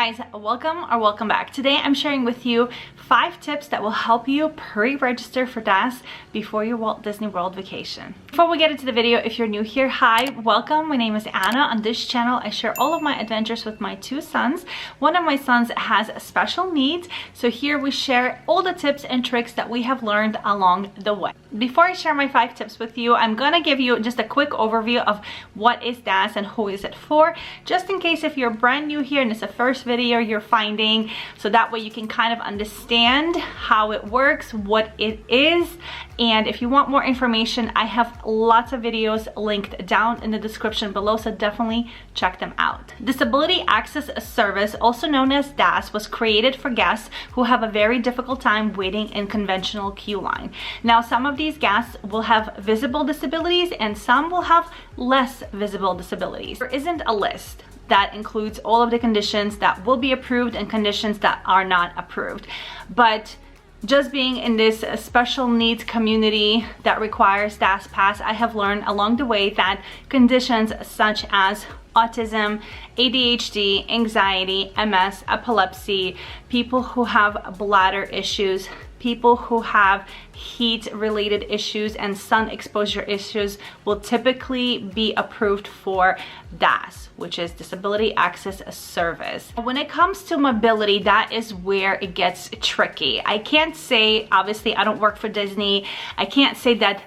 Guys, welcome back. Today I'm sharing with you 5 tips that will help you pre-register for DAS before your Walt Disney World vacation. Before we get into the video, if you're new here, hi, welcome. My name is Anna. On this channel I share all of my adventures with my 2 sons. One of my sons has special needs, so here we share all the tips and tricks that we have learned along the way. Before I share my 5 tips with you, I'm gonna give you just a quick overview of what is DAS and who is it for, just in case if you're brand new here and it's the first video you're finding, so that way you can kind of understand how it works, what it is. And if you want more information, I have lots of videos linked down in the description below, so definitely check them out. Disability Access Service, also known as DAS, was created for guests who have a very difficult time waiting in conventional queue line. Now, some of these guests will have visible disabilities and some will have less visible disabilities. There isn't a list that includes all of the conditions that will be approved and conditions that are not approved. But just being in this special needs community that requires DAS Pass, I have learned along the way that conditions such as autism, ADHD, anxiety, MS, epilepsy, people who have bladder issues, people who have heat-related issues and sun exposure issues will typically be approved for DAS, which is Disability Access Service. When it comes to mobility, that is where it gets tricky. I can't say, obviously I don't work for Disney, I can't say that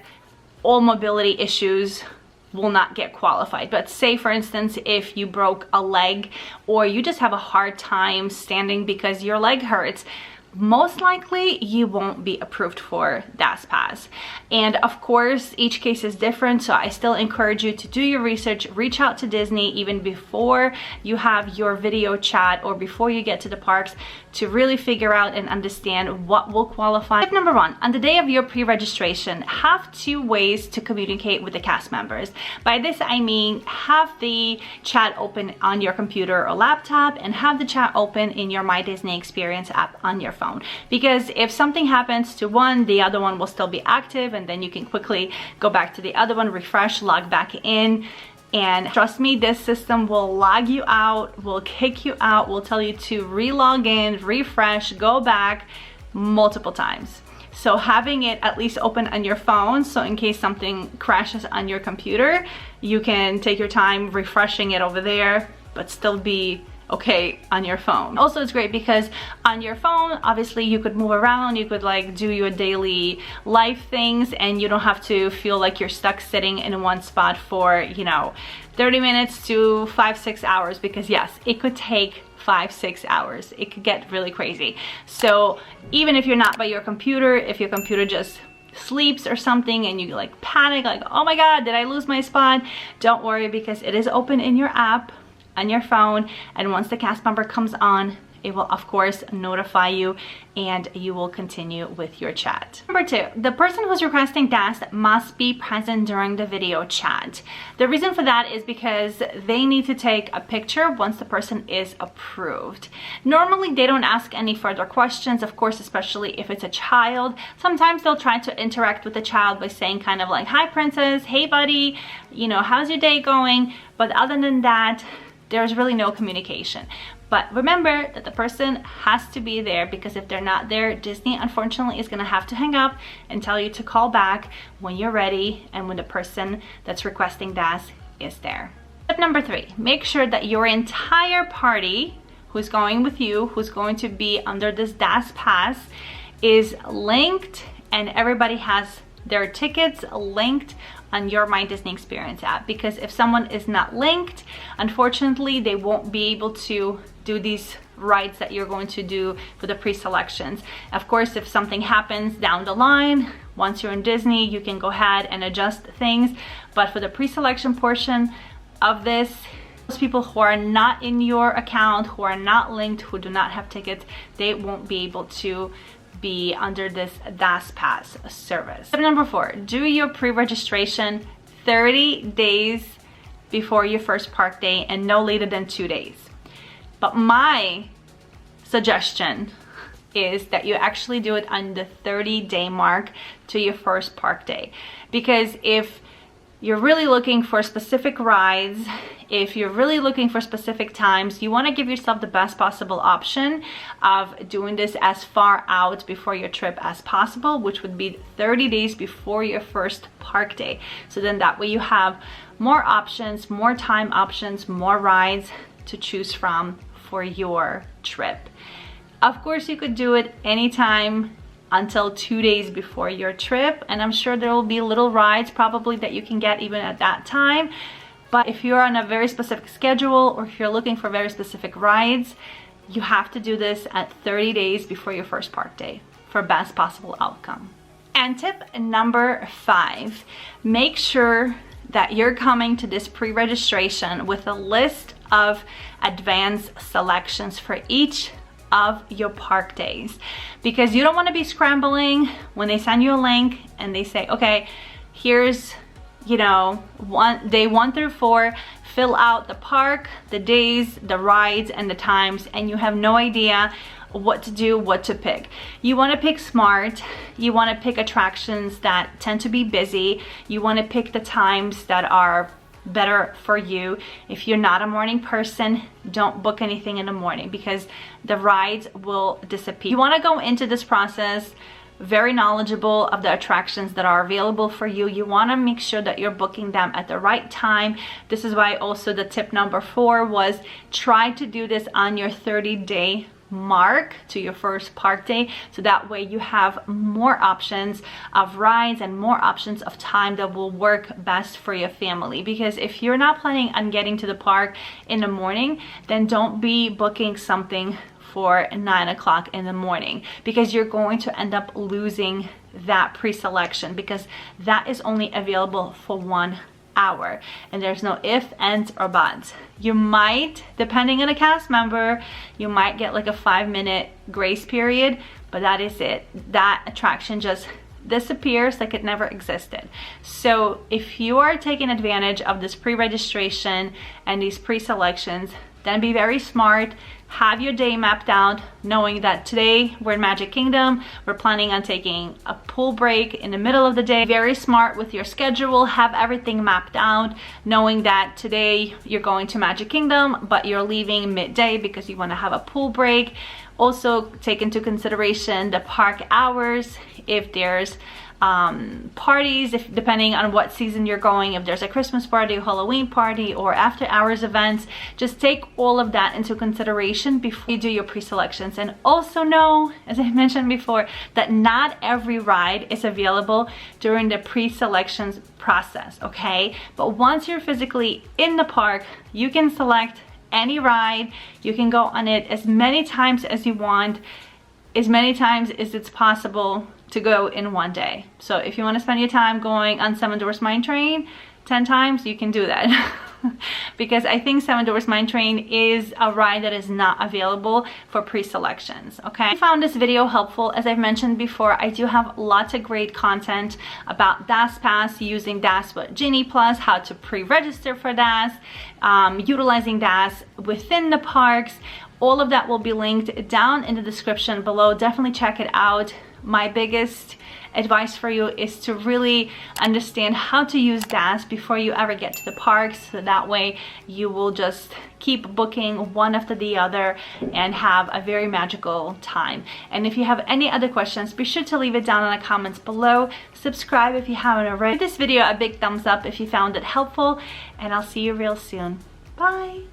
all mobility issues will not get qualified. But say for instance, if you broke a leg or you just have a hard time standing because your leg hurts, most likely you won't be approved for DAS Pass. And of course, each case is different, so I still encourage you to do your research, reach out to Disney even before you have your video chat or before you get to the parks to really figure out and understand what will qualify. Tip number 1, on the day of your pre-registration, have 2 ways to communicate with the cast members. By this I mean have the chat open on your computer or laptop and have the chat open in your My Disney Experience app on your phone. Because if something happens to one, the other one will still be active, and then you can quickly go back to the other one, refresh, log back in. And trust me, this system will log you out, will kick you out, will tell you to re-log in, refresh, go back multiple times. So having it at least open on your phone, so in case something crashes on your computer, you can take your time refreshing it over there, but still be okay on your phone. Also, it's great because on your phone, obviously you could move around, you could like do your daily life things, and you don't have to feel like you're stuck sitting in one spot for, you know, 30 minutes to 5-6 hours, because yes, it could take 5-6 hours. It could get really crazy. So even if you're not by your computer, if your computer just sleeps or something and you like panic, like, oh my god, did I lose my spot? Don't worry, because it is open in your app on your phone, and once the cast member comes on, it will of course notify you and you will continue with your chat. Number 2, the person who's requesting DAS must be present during the video chat. The reason for that is because they need to take a picture once the person is approved. Normally they don't ask any further questions, of course, especially if it's a child. Sometimes they'll try to interact with the child by saying kind of like, hi princess, hey buddy, you know, how's your day going? But other than that, there's really no communication. But remember that the person has to be there, because if they're not there, Disney unfortunately is gonna have to hang up and tell you to call back when you're ready and when the person that's requesting DAS is there. Tip number 3, make sure that your entire party who's going with you, who's going to be under this DAS Pass, is linked and everybody has their tickets linked on your My Disney Experience app. Because if someone is not linked, unfortunately they won't be able to do these rides that you're going to do for the pre-selections. Of course, if something happens down the line, once you're in Disney, you can go ahead and adjust things. But for the pre-selection portion of this, those people who are not in your account, who are not linked, who do not have tickets, they won't be able to be under this DAS Pass service. Tip number 4, do your pre-registration 30 days before your first park day and no later than 2 days. But my suggestion is that you actually do it on the 30-day mark to your first park day. Because if you're really looking for specific rides, if you're really looking for specific times, you want to give yourself the best possible option of doing this as far out before your trip as possible, which would be 30 days before your first park day. So then that way you have more options, more time options, more rides to choose from for your trip. Of course, you could do it anytime until 2 days before your trip, and I'm sure there will be little rides probably that you can get even at that time. But if you're on a very specific schedule, or if you're looking for very specific rides, you have to do this at 30 days before your first park day for best possible outcome. And tip number 5, make sure that you're coming to this pre-registration with a list of advanced selections for each of your park days, because you don't want to be scrambling when they send you a link and they say, okay, here's, you know, day 1 through 4, fill out the park, the days, the rides, and the times, and you have no idea what to do, what to pick. You want to pick smart. You want to pick attractions that tend to be busy. You want to pick the times that are better for you. If you're not a morning person, don't book anything in the morning because the rides will disappear. You want to go into this process very knowledgeable of the attractions that are available for you. You want to make sure that you're booking them at the right time. This is why also the tip number 4 was try to do this on your 30-day mark to your first park day, so that way you have more options of rides and more options of time that will work best for your family. Because if you're not planning on getting to the park in the morning, then don't be booking something for 9 o'clock in the morning, because you're going to end up losing that pre-selection, because that is only available for 1 hour and there's no ifs, ands, or buts. You might, depending on a cast member, you might get like a 5-minute grace period, but that is it. That attraction just disappears like it never existed. So if you are taking advantage of this pre-registration and these pre-selections, then be very smart. Have your day mapped out, knowing that today we're in Magic Kingdom. We're planning on taking a pool break in the middle of the day. Very smart with your schedule. Have everything mapped out, knowing that today you're going to Magic Kingdom, but you're leaving midday because you want to have a pool break. Also take into consideration the park hours. If there's parties, if depending on what season you're going, if there's a Christmas party, Halloween party, or after hours events, just take all of that into consideration before you do your pre-selections. And also know, as I mentioned before, that not every ride is available during the pre-selections process, okay? But once you're physically in the park, you can select any ride. You can go on it as many times as you want, as many times as it's possible to go in one day. So if you want to spend your time going on Seven Dwarfs Mine Train 10 times, you can do that. Because I think Seven Dwarfs Mine Train is a ride that is not available for pre-selections, okay? If you found this video helpful, as I've mentioned before, I do have lots of great content about DAS Pass, using DAS with Genie Plus, how to pre-register for DAS, utilizing DAS within the parks. All of that will be linked down in the description below. Definitely check it out. My biggest advice for you is to really understand how to use DAS before you ever get to the parks, so that way you will just keep booking one after the other and have a very magical time. And if you have any other questions, be sure to leave it down in the comments below. Subscribe if you haven't already. Give this video a big thumbs up if you found it helpful, and I'll see you real soon. Bye!